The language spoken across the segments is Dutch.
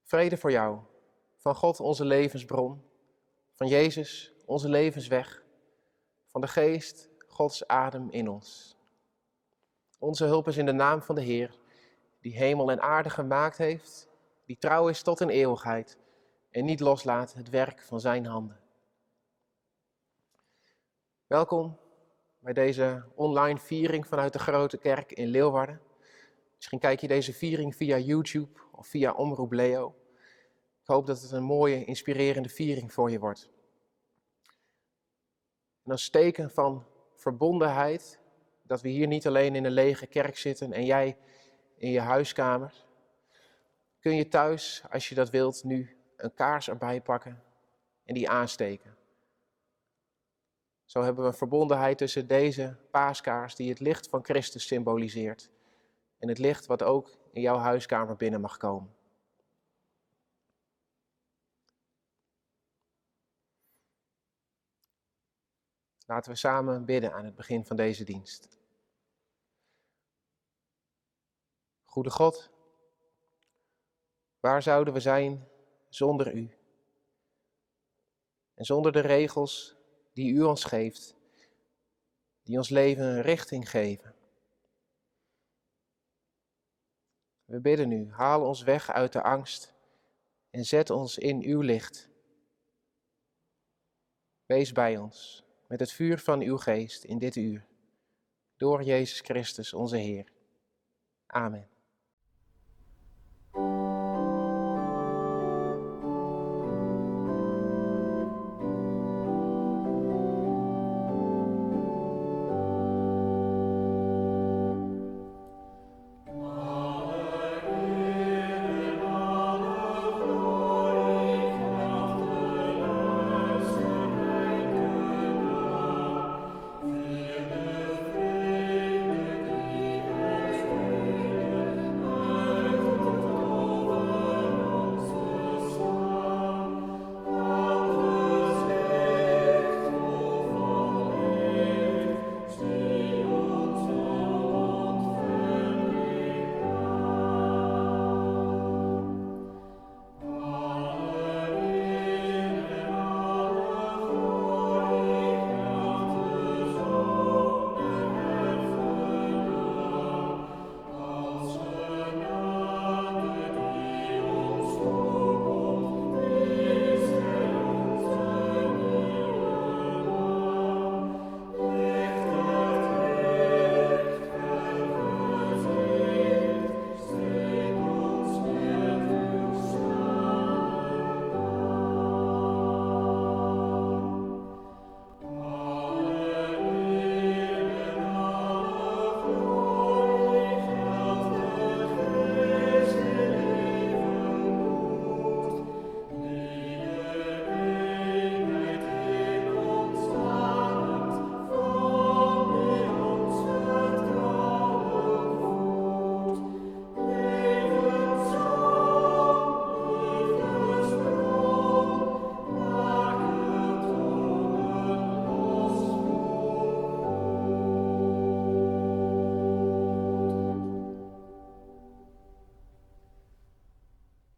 Vrede voor jou, van God onze levensbron, van Jezus onze levensweg, van de Geest Gods adem in ons. Onze hulp is in de naam van de Heer, die hemel en aarde gemaakt heeft, die trouw is tot in eeuwigheid en niet loslaat het werk van zijn handen. Welkom bij deze online viering vanuit de Grote Kerk in Leeuwarden. Misschien kijk je deze viering via YouTube of via Omroep Leo. Ik hoop dat het een mooie, inspirerende viering voor je wordt. En als teken van verbondenheid, dat we hier niet alleen in een lege kerk zitten en jij in je huiskamer, kun je thuis, als je dat wilt, nu een kaars erbij pakken en die aansteken. Zo hebben we een verbondenheid tussen deze paaskaars die het licht van Christus symboliseert en het licht wat ook in jouw huiskamer binnen mag komen. Laten we samen bidden aan het begin van deze dienst. Goede God, waar zouden we zijn zonder U? En zonder de regels die U ons geeft, die ons leven een richting geven. We bidden U, haal ons weg uit de angst en zet ons in Uw licht. Wees bij ons met het vuur van Uw geest in dit uur, door Jezus Christus onze Heer. Amen.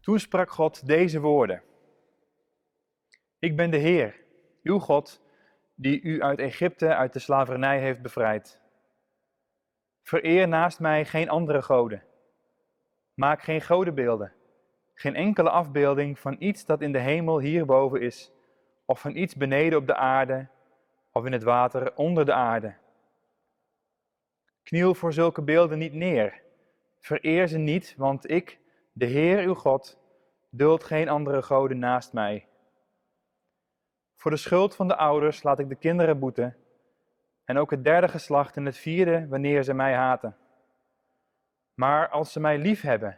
Toen sprak God deze woorden. Ik ben de Heer, uw God, die u uit Egypte, uit de slavernij heeft bevrijd. Vereer naast mij geen andere goden. Maak geen godenbeelden, geen enkele afbeelding van iets dat in de hemel hierboven is, of van iets beneden op de aarde, of in het water onder de aarde. Kniel voor zulke beelden niet neer. Vereer ze niet, want ik, de Heer uw God, duld geen andere goden naast mij. Voor de schuld van de ouders laat ik de kinderen boeten, en ook het derde geslacht en het vierde wanneer ze mij haten. Maar als ze mij lief hebben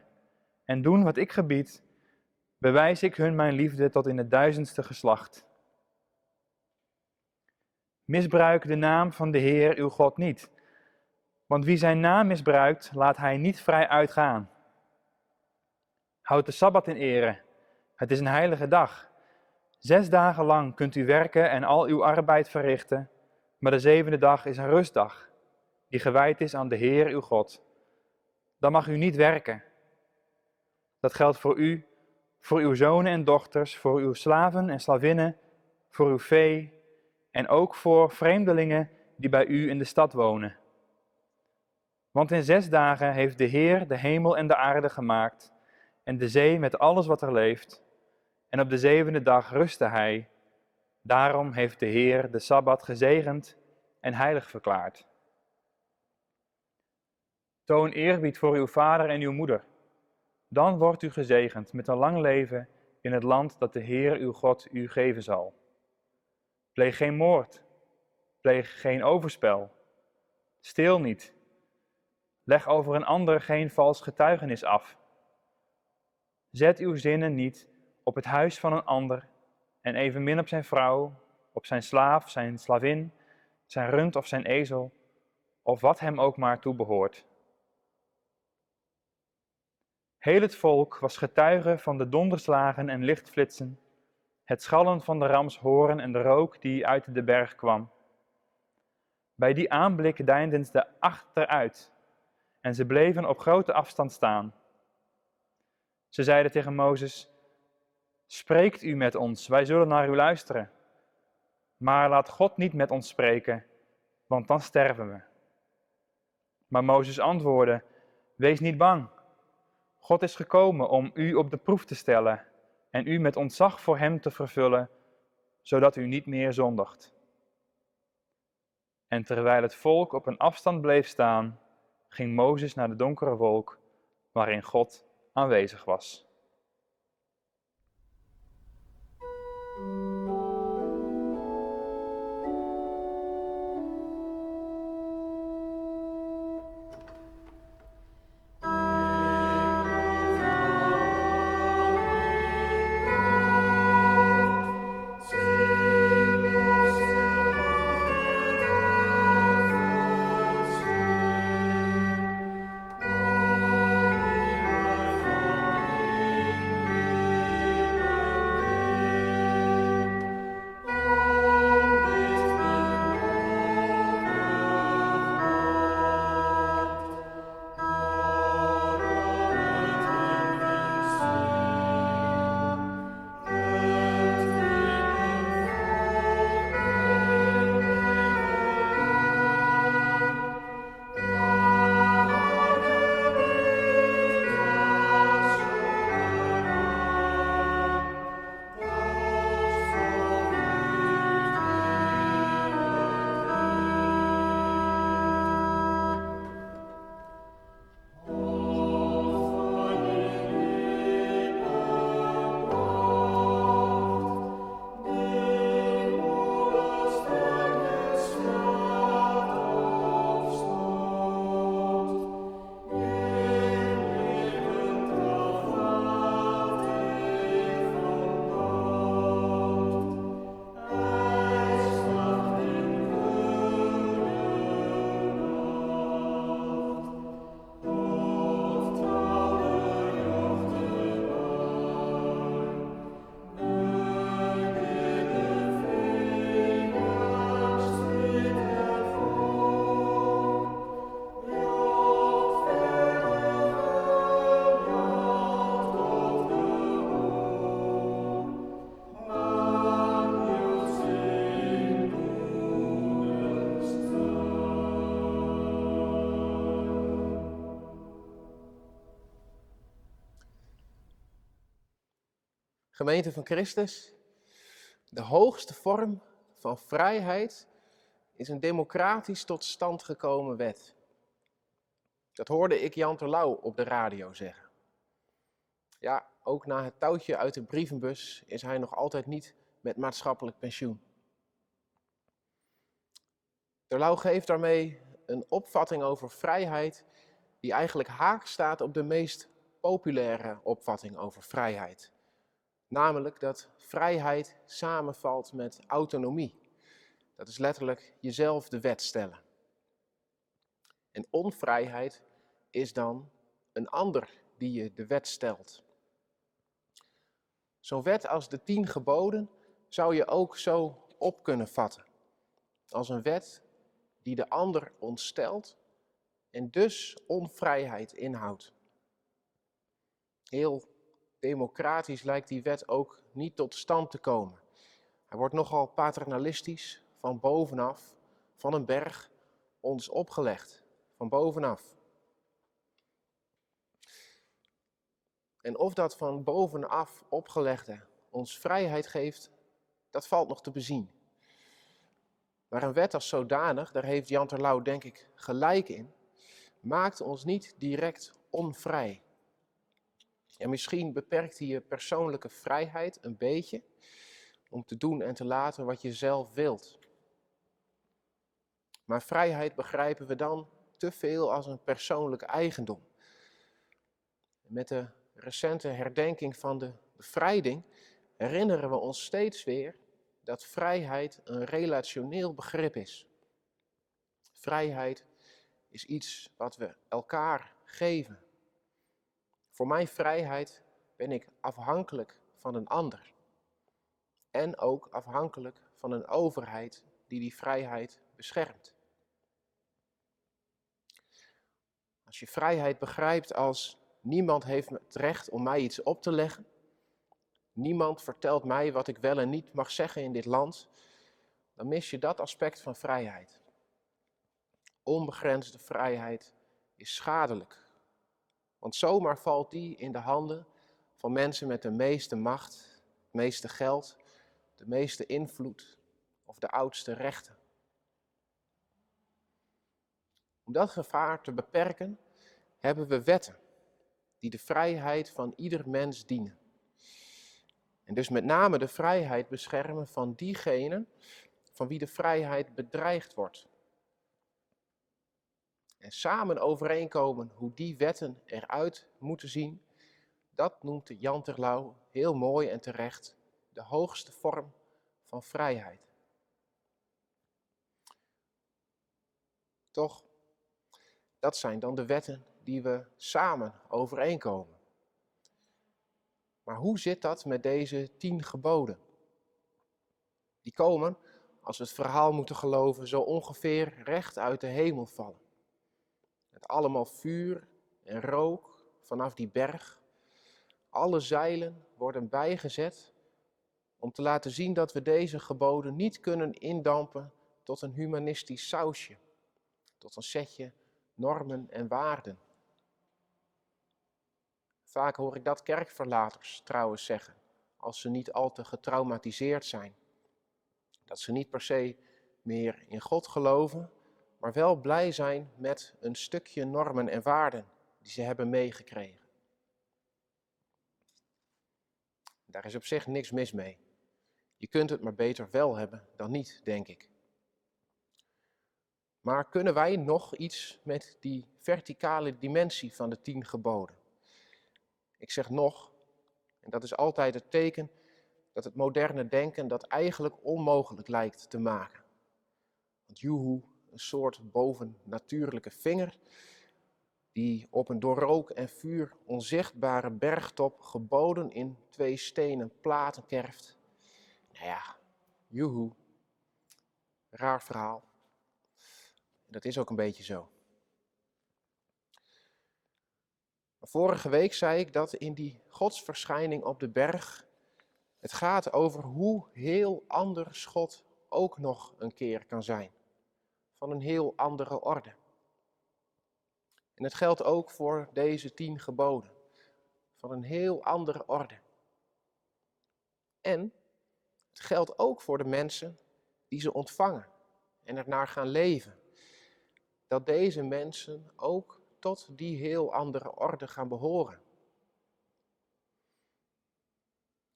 en doen wat ik gebied, bewijs ik hun mijn liefde tot in het 1000ste geslacht. Misbruik de naam van de Heer uw God niet, want wie zijn naam misbruikt, laat hij niet vrij uitgaan. Houd de Sabbat in ere, het is een heilige dag. 6 dagen lang kunt u werken en al uw arbeid verrichten, maar de 7e dag is een rustdag, die gewijd is aan de Heer uw God. Dan mag u niet werken. Dat geldt voor u, voor uw zonen en dochters, voor uw slaven en slavinnen, voor uw vee en ook voor vreemdelingen die bij u in de stad wonen. Want in 6 dagen heeft de Heer de hemel en de aarde gemaakt en de zee met alles wat er leeft. En op de 7e dag rustte hij. Daarom heeft de Heer de Sabbat gezegend en heilig verklaard. Toon eerbied voor uw vader en uw moeder. Dan wordt u gezegend met een lang leven in het land dat de Heer uw God u geven zal. Pleeg geen moord, pleeg geen overspel, steel niet, leg over een ander geen vals getuigenis af. Zet uw zinnen niet op het huis van een ander en evenmin op zijn vrouw, op zijn slaaf, zijn slavin, zijn rund of zijn ezel, of wat hem ook maar toebehoort. Heel het volk was getuige van de donderslagen en lichtflitsen, het schallen van de ramshoorn en de rook die uit de berg kwam. Bij die aanblik deinden ze achteruit en ze bleven op grote afstand staan. Ze zeiden tegen Mozes: spreekt u met ons, wij zullen naar u luisteren. Maar laat God niet met ons spreken, want dan sterven we. Maar Mozes antwoordde: wees niet bang. God is gekomen om u op de proef te stellen en u met ontzag voor hem te vervullen, zodat u niet meer zondigt. En terwijl het volk op een afstand bleef staan, ging Mozes naar de donkere wolk waarin God aanwezig was. Gemeente van Christus, de hoogste vorm van vrijheid is een democratisch tot stand gekomen wet. Dat hoorde ik Jan Terlouw op de radio zeggen. Ja, ook na het touwtje uit de brievenbus is hij nog altijd niet met maatschappelijk pensioen. Terlouw geeft daarmee een opvatting over vrijheid die eigenlijk haaks staat op de meest populaire opvatting over vrijheid. Namelijk dat vrijheid samenvalt met autonomie. Dat is letterlijk jezelf de wet stellen. En onvrijheid is dan een ander die je de wet stelt. Zo'n wet als de 10 geboden zou je ook zo op kunnen vatten. Als een wet die de ander ontstelt en dus onvrijheid inhoudt. Heel democratisch lijkt die wet ook niet tot stand te komen. Hij wordt nogal paternalistisch, van bovenaf, van een berg, ons opgelegd. Van bovenaf. En of dat van bovenaf opgelegde ons vrijheid geeft, dat valt nog te bezien. Maar een wet als zodanig, daar heeft Jan Terlouw denk ik gelijk in, maakt ons niet direct onvrij. En misschien beperkt hij je persoonlijke vrijheid een beetje om te doen en te laten wat je zelf wilt. Maar vrijheid begrijpen we dan te veel als een persoonlijk eigendom. Met de recente herdenking van de bevrijding herinneren we ons steeds weer dat vrijheid een relationeel begrip is. Vrijheid is iets wat we elkaar geven. Voor mijn vrijheid ben ik afhankelijk van een ander. En ook afhankelijk van een overheid die vrijheid beschermt. Als je vrijheid begrijpt als niemand heeft het recht om mij iets op te leggen. Niemand vertelt mij wat ik wel en niet mag zeggen in dit land. Dan mis je dat aspect van vrijheid. Onbegrensde vrijheid is schadelijk. Want zomaar valt die in de handen van mensen met de meeste macht, het meeste geld, de meeste invloed of de oudste rechten. Om dat gevaar te beperken hebben we wetten die de vrijheid van ieder mens dienen. En dus met name de vrijheid beschermen van diegenen van wie de vrijheid bedreigd wordt. En samen overeenkomen hoe die wetten eruit moeten zien, dat noemt Jan Terlouw heel mooi en terecht de hoogste vorm van vrijheid. Toch, dat zijn dan de wetten die we samen overeenkomen. Maar hoe zit dat met deze 10 geboden? Die komen, als we het verhaal moeten geloven, zo ongeveer recht uit de hemel vallen. Met allemaal vuur en rook vanaf die berg. Alle zeilen worden bijgezet om te laten zien dat we deze geboden niet kunnen indampen tot een humanistisch sausje, tot een setje normen en waarden. Vaak hoor ik dat kerkverlaters trouwens zeggen, als ze niet al te getraumatiseerd zijn. Dat ze niet per se meer in God geloven, maar wel blij zijn met een stukje normen en waarden die ze hebben meegekregen. Daar is op zich niks mis mee. Je kunt het maar beter wel hebben dan niet, denk ik. Maar kunnen wij nog iets met die verticale dimensie van de 10 geboden? Ik zeg nog, en dat is altijd het teken dat het moderne denken dat eigenlijk onmogelijk lijkt te maken. Want joehoe, een soort bovennatuurlijke vinger die op een door rook en vuur onzichtbare bergtop geboden in 2 stenen platen kerft. Nou ja, joehoe, raar verhaal. Dat is ook een beetje zo. Vorige week zei ik dat in die godsverschijning op de berg het gaat over hoe heel anders God ook nog een keer kan zijn. Van een heel andere orde. En het geldt ook voor deze 10 geboden. Van een heel andere orde. En het geldt ook voor de mensen die ze ontvangen en ernaar gaan leven. Dat deze mensen ook tot die heel andere orde gaan behoren.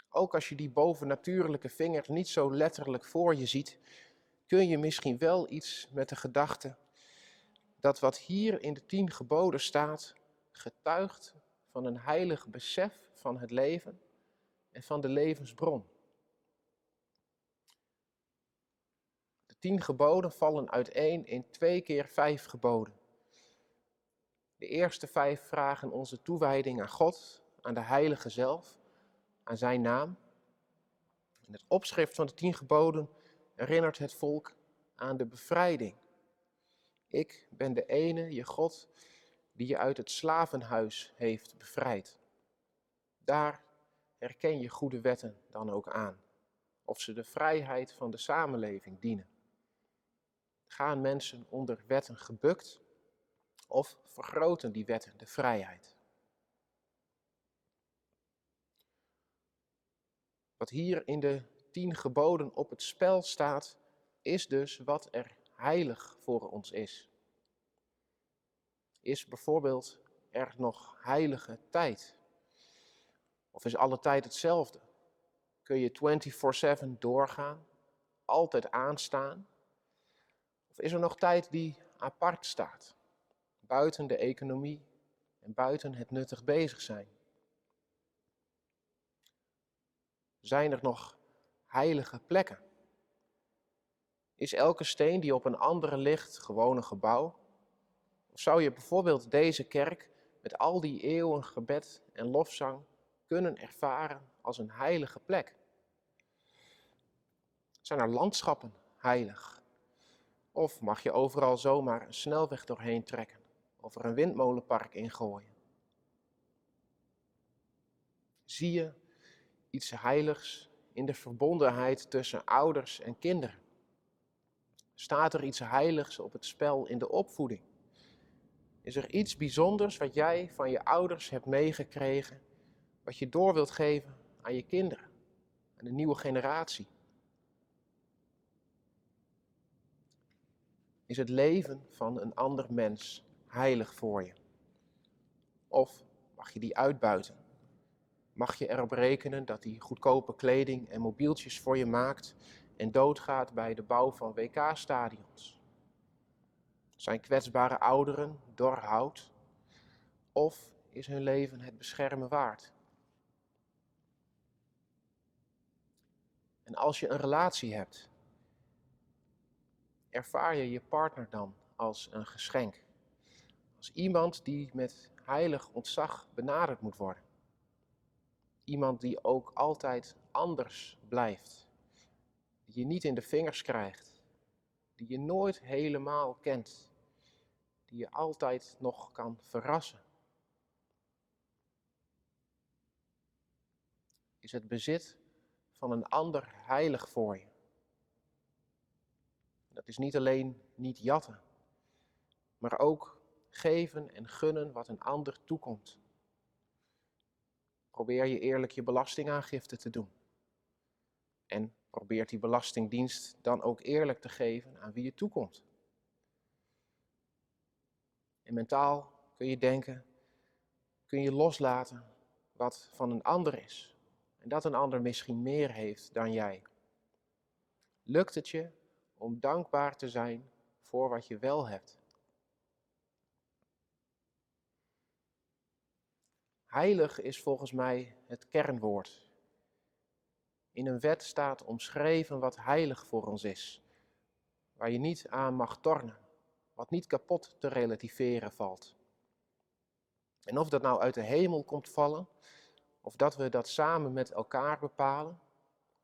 Ook als je die bovennatuurlijke vingers niet zo letterlijk voor je ziet, kun je misschien wel iets met de gedachte dat wat hier in de 10 geboden staat, getuigt van een heilig besef van het leven en van de levensbron. De 10 geboden vallen uiteen in 2 keer 5 geboden. De eerste 5 vragen onze toewijding aan God, aan de Heilige zelf, aan zijn naam. En het opschrift van de 10 geboden herinnert het volk aan de bevrijding. Ik ben de ene, je God, die je uit het slavenhuis heeft bevrijd. Daar erken je goede wetten dan ook aan? Of ze de vrijheid van de samenleving dienen? Gaan mensen onder wetten gebukt of vergroten die wetten de vrijheid? Wat hier in de 10 geboden op het spel staat, is dus wat er heilig voor ons is. Is bijvoorbeeld er nog heilige tijd? Of is alle tijd hetzelfde? Kun je 24/7 doorgaan, altijd aanstaan? Of is er nog tijd die apart staat, buiten de economie en buiten het nuttig bezig zijn? Zijn er nog heilige plekken? Is elke steen die op een andere ligt gewoon een gebouw? Of zou je bijvoorbeeld deze kerk met al die eeuwen gebed en lofzang kunnen ervaren als een heilige plek? Zijn er landschappen heilig? Of mag je overal zomaar een snelweg doorheen trekken of er een windmolenpark ingooien? Zie je iets heiligs in de verbondenheid tussen ouders en kinderen? Staat er iets heiligs op het spel in de opvoeding? Is er iets bijzonders wat jij van je ouders hebt meegekregen, wat je door wilt geven aan je kinderen, aan de nieuwe generatie? Is het leven van een ander mens heilig voor je? Of mag je die uitbuiten? Mag je erop rekenen dat hij goedkope kleding en mobieltjes voor je maakt en doodgaat bij de bouw van WK-stadions? Zijn kwetsbare ouderen dor hout? Of is hun leven het beschermen waard? En als je een relatie hebt, ervaar je je partner dan als een geschenk? Als iemand die met heilig ontzag benaderd moet worden? Iemand die ook altijd anders blijft, die je niet in de vingers krijgt, die je nooit helemaal kent, die je altijd nog kan verrassen? Is het bezit van een ander heilig voor je? Dat is niet alleen niet jatten, maar ook geven en gunnen wat een ander toekomt. Probeer je eerlijk je belastingaangifte te doen. En probeert die belastingdienst dan ook eerlijk te geven aan wie het toekomt. En mentaal kun je denken, kun je loslaten wat van een ander is. En dat een ander misschien meer heeft dan jij. Lukt het je om dankbaar te zijn voor wat je wel hebt? Heilig is volgens mij het kernwoord. In een wet staat omschreven wat heilig voor ons is. Waar je niet aan mag tornen. Wat niet kapot te relativeren valt. En of dat nou uit de hemel komt vallen, of dat we dat samen met elkaar bepalen,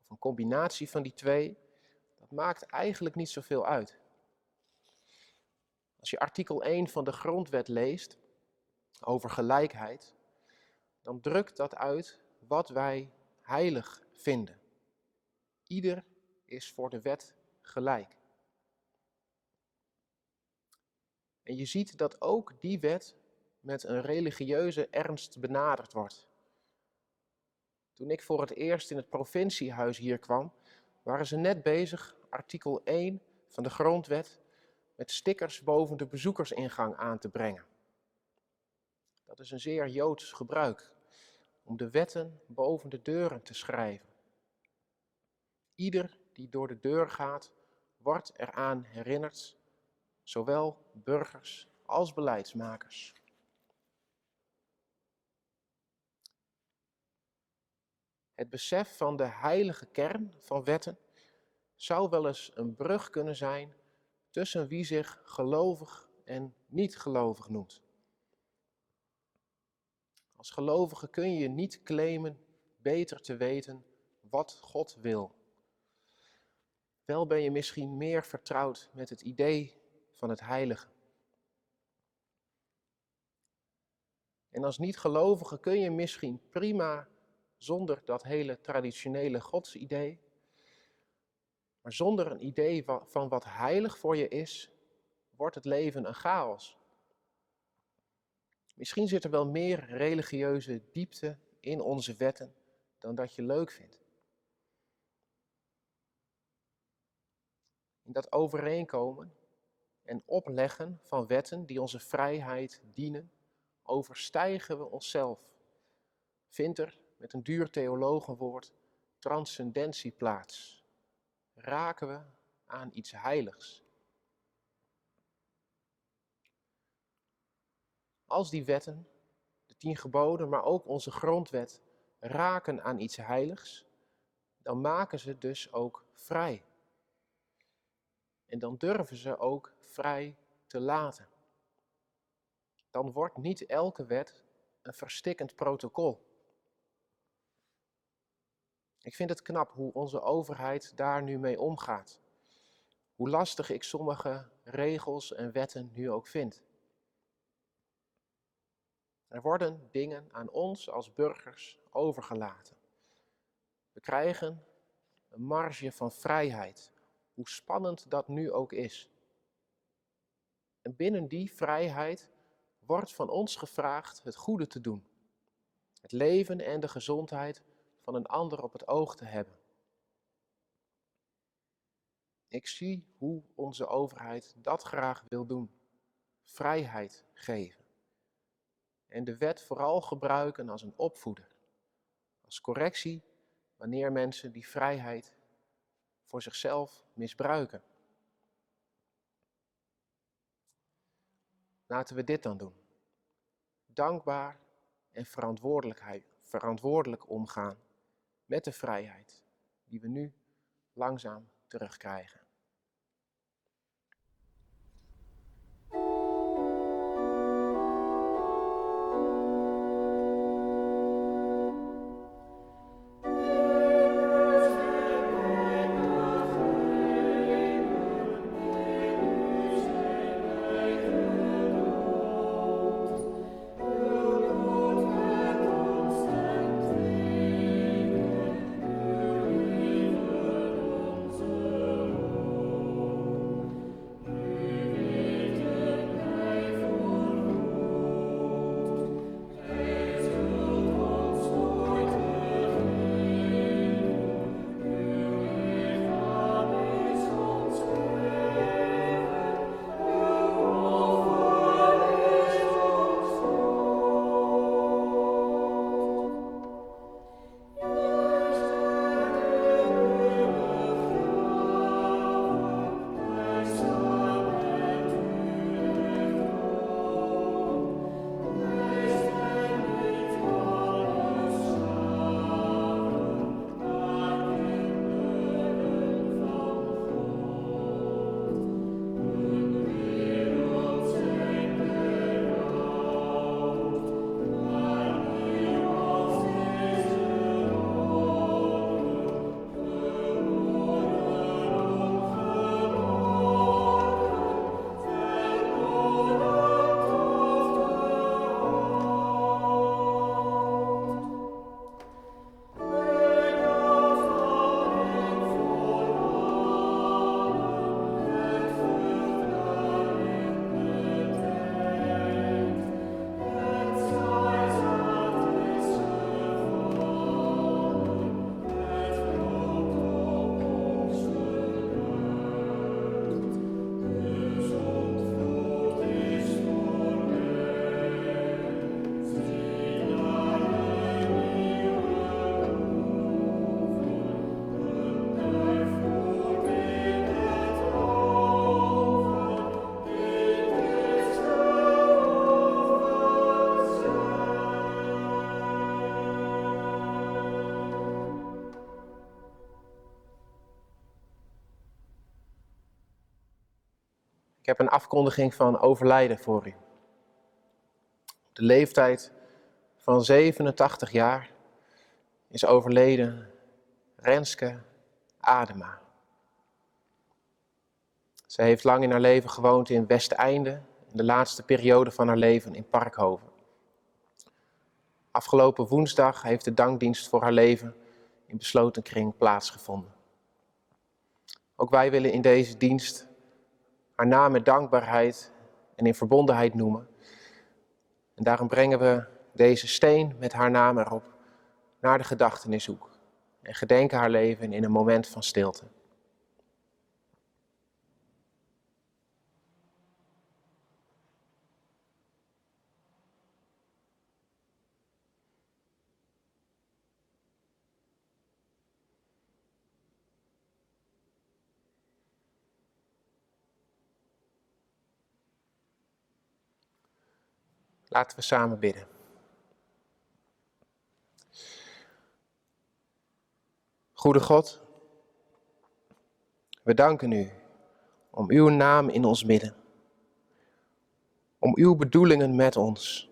of een combinatie van die twee, dat maakt eigenlijk niet zoveel uit. Als je artikel 1 van de grondwet leest, over gelijkheid, dan drukt dat uit wat wij heilig vinden. Ieder is voor de wet gelijk. En je ziet dat ook die wet met een religieuze ernst benaderd wordt. Toen ik voor het eerst in het provinciehuis hier kwam, waren ze net bezig artikel 1 van de grondwet met stickers boven de bezoekersingang aan te brengen. Dat is een zeer Joods gebruik, om de wetten boven de deuren te schrijven. Ieder die door de deur gaat, wordt eraan herinnerd, zowel burgers als beleidsmakers. Het besef van de heilige kern van wetten zou wel eens een brug kunnen zijn tussen wie zich gelovig en niet gelovig noemt. Als gelovige kun je niet claimen beter te weten wat God wil. Wel ben je misschien meer vertrouwd met het idee van het heilige. En als niet-gelovige kun je misschien prima zonder dat hele traditionele godsidee, maar zonder een idee van wat heilig voor je is, wordt het leven een chaos. Misschien zit er wel meer religieuze diepte in onze wetten dan dat je leuk vindt. In dat overeenkomen en opleggen van wetten die onze vrijheid dienen, overstijgen we onszelf. Vindt er, met een duur theologenwoord, transcendentie plaats. Raken we aan iets heiligs. Als die wetten, de 10 geboden, maar ook onze grondwet, raken aan iets heiligs, dan maken ze dus ook vrij. En dan durven ze ook vrij te laten. Dan wordt niet elke wet een verstikkend protocol. Ik vind het knap hoe onze overheid daar nu mee omgaat. Hoe lastig ik sommige regels en wetten nu ook vind. Er worden dingen aan ons als burgers overgelaten. We krijgen een marge van vrijheid, hoe spannend dat nu ook is. En binnen die vrijheid wordt van ons gevraagd het goede te doen. Het leven en de gezondheid van een ander op het oog te hebben. Ik zie hoe onze overheid dat graag wil doen. Vrijheid geven. En de wet vooral gebruiken als een opvoeder. Als correctie wanneer mensen die vrijheid voor zichzelf misbruiken. Laten we dit dan doen. Dankbaar en verantwoordelijk omgaan met de vrijheid die we nu langzaam terugkrijgen. Ik heb een afkondiging van overlijden voor u. Op de leeftijd van 87 jaar is overleden Renske Adema. Zij heeft lang in haar leven gewoond in Westeinde, in de laatste periode van haar leven in Parkhoven. Afgelopen woensdag heeft de dankdienst voor haar leven in besloten kring plaatsgevonden. Ook wij willen in deze dienst haar naam met dankbaarheid en in verbondenheid noemen. En daarom brengen we deze steen met haar naam erop naar de gedachtenishoek en gedenken haar leven in een moment van stilte. Laten we samen bidden. Goede God, we danken u om uw naam in ons midden. Om uw bedoelingen met ons.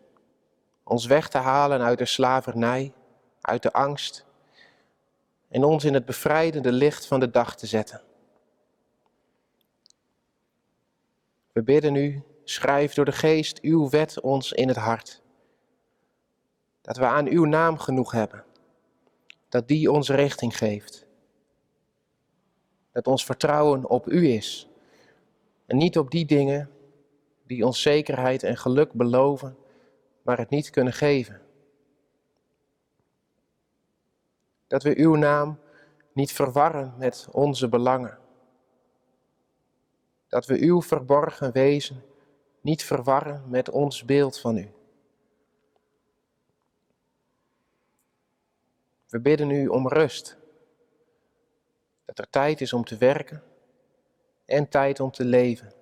Ons weg te halen uit de slavernij, uit de angst. En ons in het bevrijdende licht van de dag te zetten. We bidden u, schrijf door de geest uw wet ons in het hart. Dat we aan uw naam genoeg hebben. Dat die ons richting geeft. Dat ons vertrouwen op u is. En niet op die dingen die ons zekerheid en geluk beloven, maar het niet kunnen geven. Dat we uw naam niet verwarren met onze belangen. Dat we uw verborgen wezen niet verwarren met ons beeld van u. We bidden u om rust. Dat er tijd is om te werken en tijd om te leven.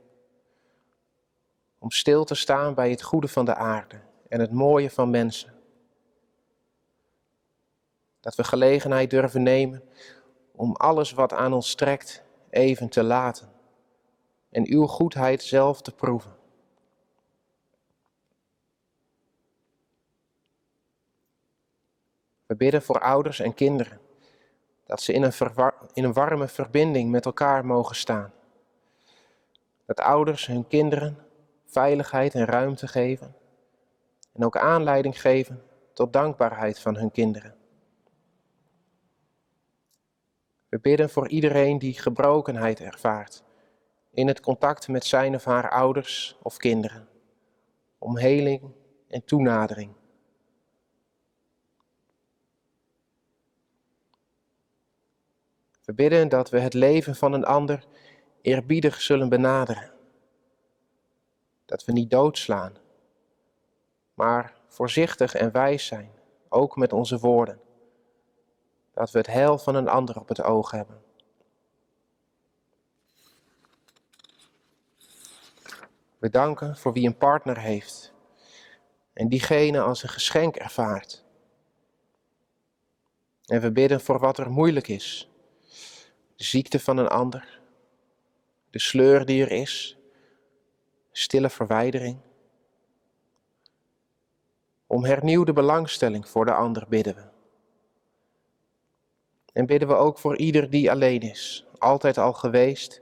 Om stil te staan bij het goede van de aarde en het mooie van mensen. Dat we gelegenheid durven nemen om alles wat aan ons trekt even te laten. En uw goedheid zelf te proeven. We bidden voor ouders en kinderen. Dat ze in een warme verbinding met elkaar mogen staan. Dat ouders hun kinderen veiligheid en ruimte geven. En ook aanleiding geven tot dankbaarheid van hun kinderen. We bidden voor iedereen die gebrokenheid ervaart. In het contact met zijn of haar ouders of kinderen. Om heling en toenadering. We bidden dat we het leven van een ander eerbiedig zullen benaderen. Dat we niet doodslaan, maar voorzichtig en wijs zijn, ook met onze woorden. Dat we het heil van een ander op het oog hebben. We danken voor wie een partner heeft en diegene als een geschenk ervaart. En we bidden voor wat er moeilijk is. De ziekte van een ander, de sleur die er is, stille verwijdering. Om hernieuwde belangstelling voor de ander bidden we. En bidden we ook voor ieder die alleen is, altijd al geweest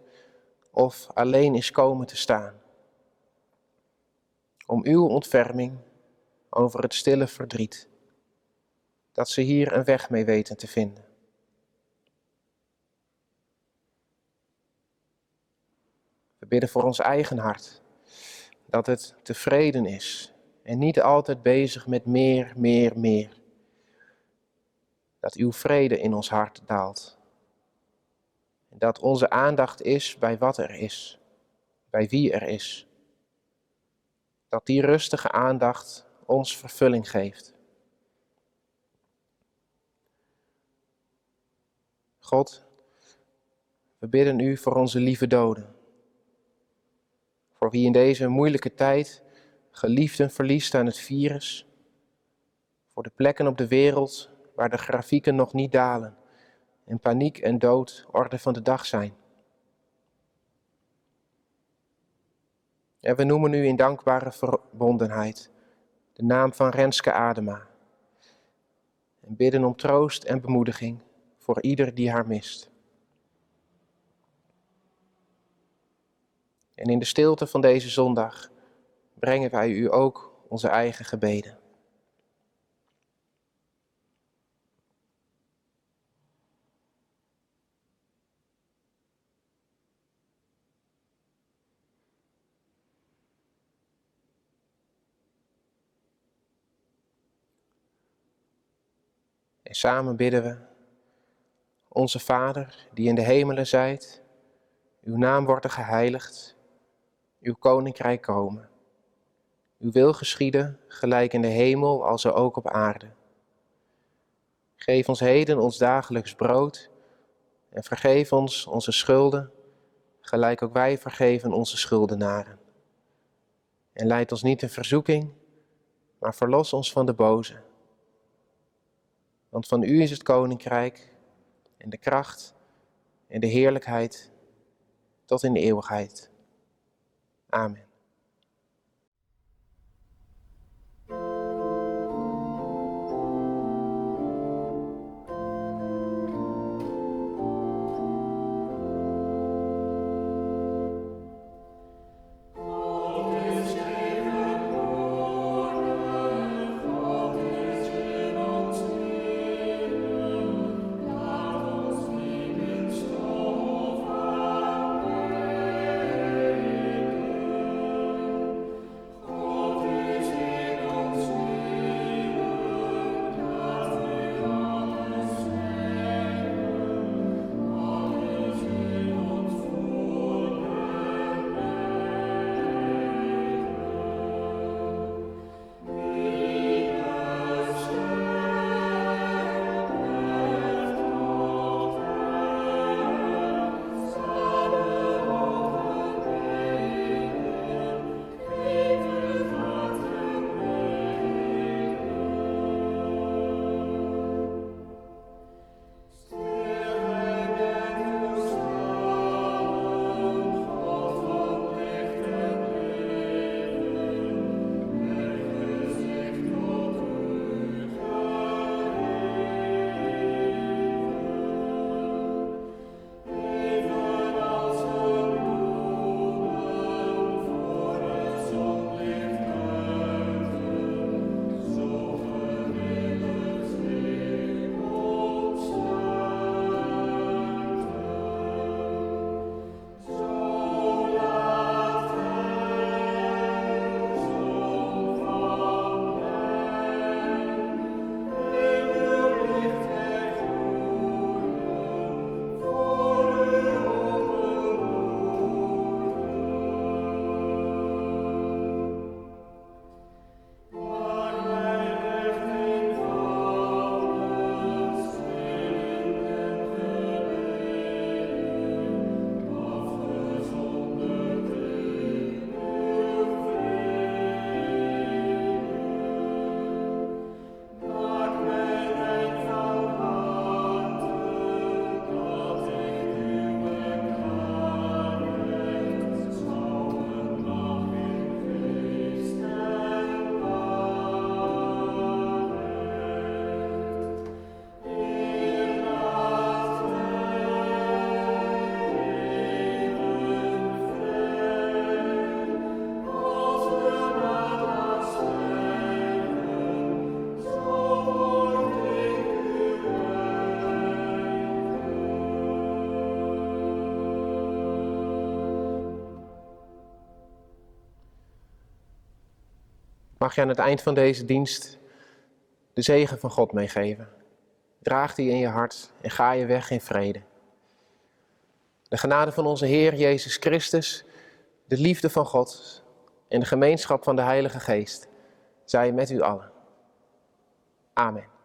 of alleen is komen te staan. Om uw ontferming over het stille verdriet, dat ze hier een weg mee weten te vinden. We bidden voor ons eigen hart, dat het tevreden is en niet altijd bezig met meer, meer, meer. Dat uw vrede in ons hart daalt. En dat onze aandacht is bij wat er is, bij wie er is. Dat die rustige aandacht ons vervulling geeft. God, we bidden u voor onze lieve doden. Voor wie in deze moeilijke tijd geliefden verliest aan het virus. Voor de plekken op de wereld waar de grafieken nog niet dalen en paniek en dood orde van de dag zijn. En we noemen u in dankbare verbondenheid de naam van Renske Adema. En bidden om troost en bemoediging voor ieder die haar mist. En in de stilte van deze zondag brengen wij u ook onze eigen gebeden. En samen bidden we: Onze Vader, die in de hemelen zijt, uw naam wordt geheiligd, uw koninkrijk komen. Uw wil geschieden, gelijk in de hemel als ook op aarde. Geef ons heden ons dagelijks brood en vergeef ons onze schulden, gelijk ook wij vergeven onze schuldenaren. En leid ons niet in verzoeking, maar verlos ons van de boze. Want van u is het koninkrijk en de kracht en de heerlijkheid tot in de eeuwigheid. Amen. Mag je aan het eind van deze dienst de zegen van God meegeven. Draag die in je hart en ga je weg in vrede. De genade van onze Heer Jezus Christus, de liefde van God en de gemeenschap van de Heilige Geest zij met u allen. Amen.